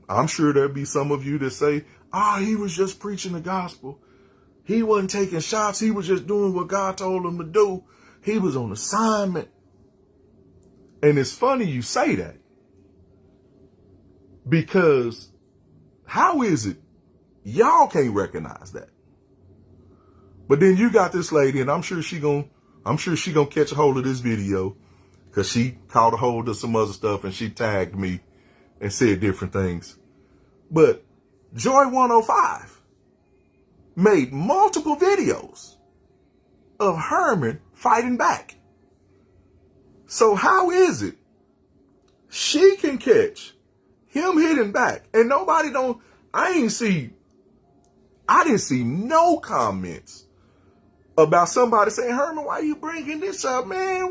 I'm sure there'll be some of you that say, he was just preaching the gospel. He wasn't taking shots. He was just doing what God told him to do. He was on assignment. And it's funny you say that, because how is it y'all can't recognize that? But then you got this lady, and I'm sure she gonna catch a hold of this video, because she caught a hold of some other stuff and she tagged me and said different things. But Joy 105 made multiple videos of Herman fighting back. So how is it she can catch him hitting back and I didn't see no comments about somebody saying, Herman, why you bringing this up, man?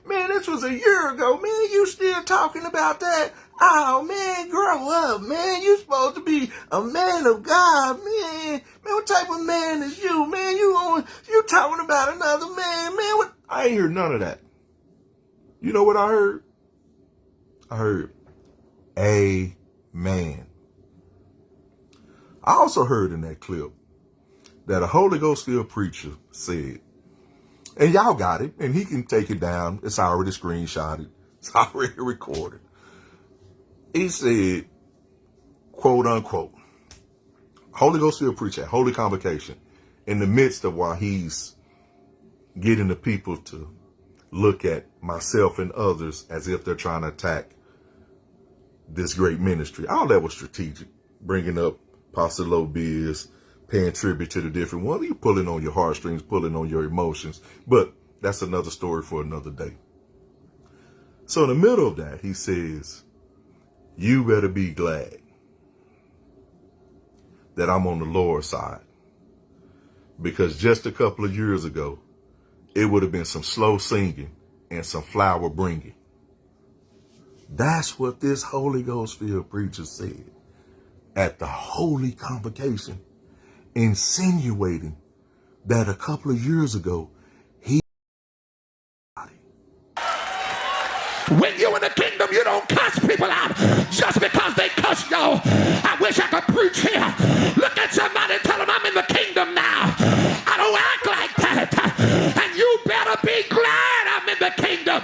This was a year ago, man. You still talking about that? Oh, man, grow up, man. You supposed to be a man of God, man. Man, what type of man is you, man? You talking about another man, man. What? I ain't hear none of that. You know what I heard? I heard, amen. I also heard in that clip that a Holy Ghost filled preacher said, and y'all got it, and he can take it down. It's already screenshotted. It's already recorded. He said, quote unquote, Holy Ghost filled preacher at Holy Convocation, in the midst of while he's getting the people to look at myself and others as if they're trying to attack this great ministry. All that was strategic, bringing up Apostle Lobiz, paying tribute to the different ones. You're pulling on your heartstrings, pulling on your emotions. But that's another story for another day. So in the middle of that, he says, you better be glad that I'm on the Lord's side. Because just a couple of years ago, it would have been some slow singing and some flower bringing. That's what this Holy Ghost filled preacher said at the Holy Convocation, insinuating that a couple of years ago, when you're in the kingdom, you don't cuss people out just because they cuss y'all. I wish I could preach here. Look at somebody and tell them I'm in the kingdom now. I don't act like that. And you better be glad I'm in the kingdom.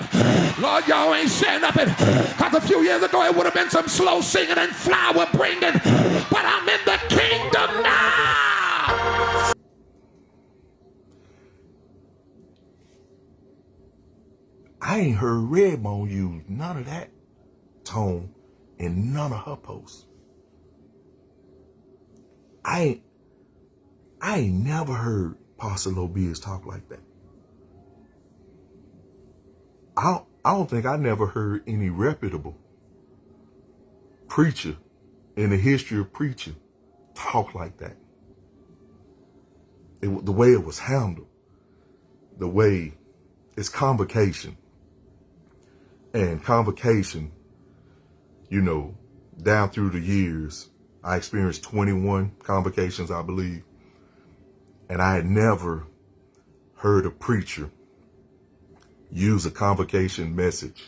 Lord, y'all ain't saying nothing. Because a few years ago, it would have been some slow singing and flower bringing. But I'm in the kingdom now. I ain't heard Redbone use none of that tone in none of her posts. I ain't never heard Apostle Lobiz talk like that. I don't think I never heard any reputable preacher in the history of preaching talk like that. The way it was handled, the way it's convocation. And convocation, you know, down through the years, I experienced 21 convocations, I believe. And I had never heard a preacher use a convocation message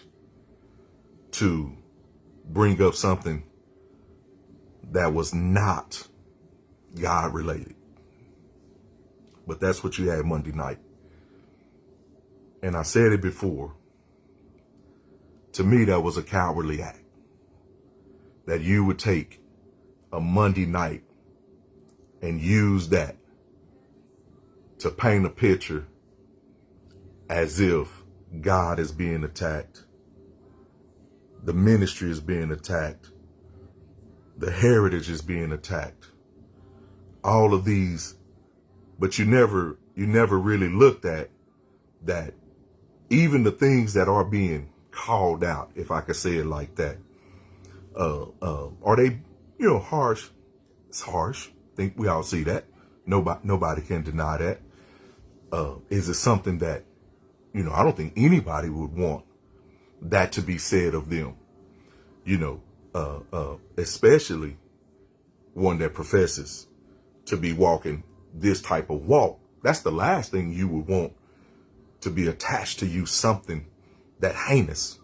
to bring up something that was not God related. But that's what you had Monday night. And I said it before. To me, that was a cowardly act. That you would take a Monday night and use that to paint a picture as if God is being attacked. The ministry is being attacked. The heritage is being attacked. All of these, but you never really looked at that. Even the things that are being called out, if I could say it like that, are they, harsh? It's harsh. I think we all see that. Nobody can deny that. Is it something that, I don't think anybody would want that to be said of them, especially one that professes to be walking this type of walk. That's the last thing you would want to be attached to you, something that heinous.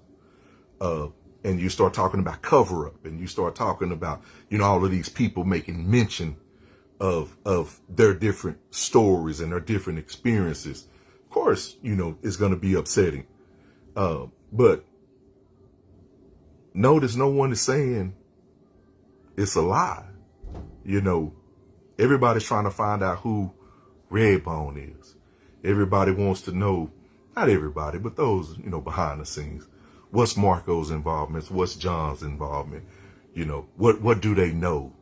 and you start talking about cover up, and you start talking about, all of these people making mention of their different stories and their different experiences, of course, it's going to be upsetting. But notice no one is saying it's a lie. Everybody's trying to find out who Redbone is. Everybody wants to know, not everybody, but those, behind the scenes. What's Marco's involvement? What's John's involvement? What do they know?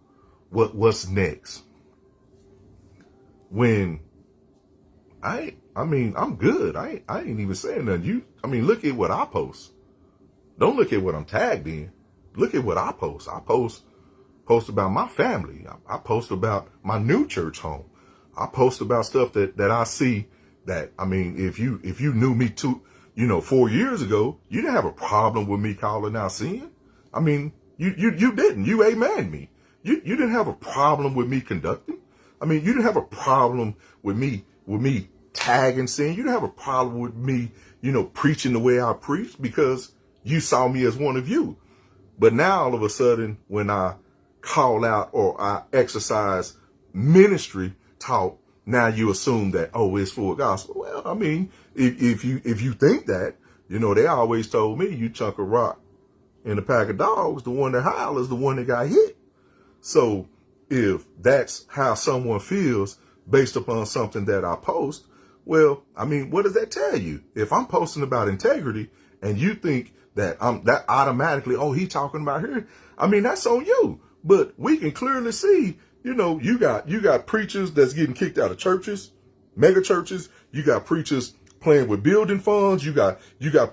What's next? When I'm good. I ain't even saying nothing. Look at what I post. Don't look at what I'm tagged in. Look at what I post. I post about my family. I post about my new church home. I post about stuff that I see that, if you knew me 4 years ago, you didn't have a problem with me calling out sin. You didn't. You amen me. You didn't have a problem with me conducting. You didn't have a problem with me tagging sin. You didn't have a problem with me, preaching the way I preach because you saw me as one of you. But now all of a sudden, when I call out or I exercise ministry talk, now you assume that, it's full gospel. Well, if you think that, they always told me you chunk a rock in a pack of dogs, the one that howls is the one that got hit. So if that's how someone feels based upon something that I post, well, what does that tell you? If I'm posting about integrity and you think that that automatically, he talking about here, that's on you. But we can clearly see, you got preachers that's getting kicked out of churches, mega churches. You got preachers playing with building funds. You got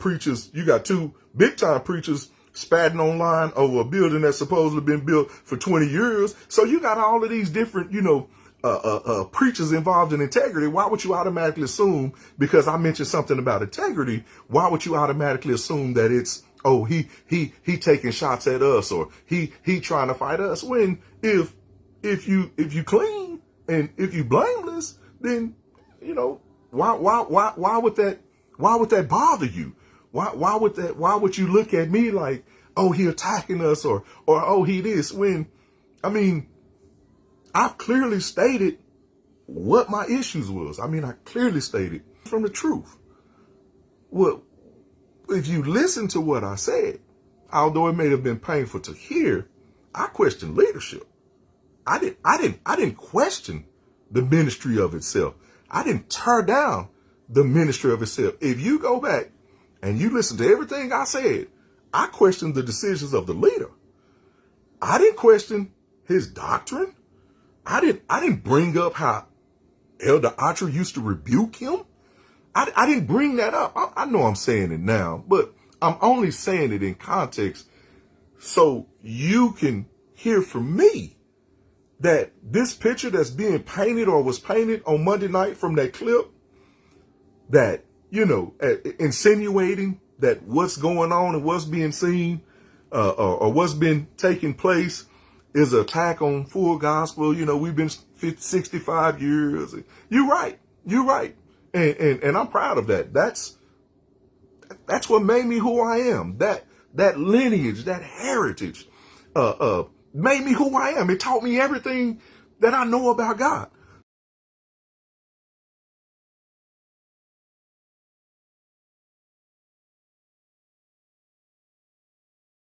preachers, you got two big time preachers spatting online over a building that's supposedly been built for 20 years. So you got all of these different, preachers involved in integrity. Why would you automatically assume, because I mentioned something about integrity, why would you automatically assume that it's, he taking shots at us, or he trying to fight us? When if you clean and if you blameless, then, why would that bother you? Why would you look at me like, he attacking us or he this, when, I've clearly stated what my issues was. I clearly stated from the truth. Well, if you listen to what I said, although it may have been painful to hear, I questioned leadership. I didn't question the ministry of itself. I didn't tear down the ministry of itself. If you go back and you listen to everything I said, I questioned the decisions of the leader. I didn't question his doctrine. I didn't bring up how Elder Archer used to rebuke him. I didn't bring that up. I know I'm saying it now, but I'm only saying it in context so you can hear from me that this picture that's being painted or was painted on Monday night from that clip, that, insinuating that what's going on and what's being seen or what's been taking place is an attack on full gospel. We've been 65 years. You're right. And I'm proud of that. That's what made me who I am. That lineage, that heritage, made me who I am. It taught me everything that I know about God.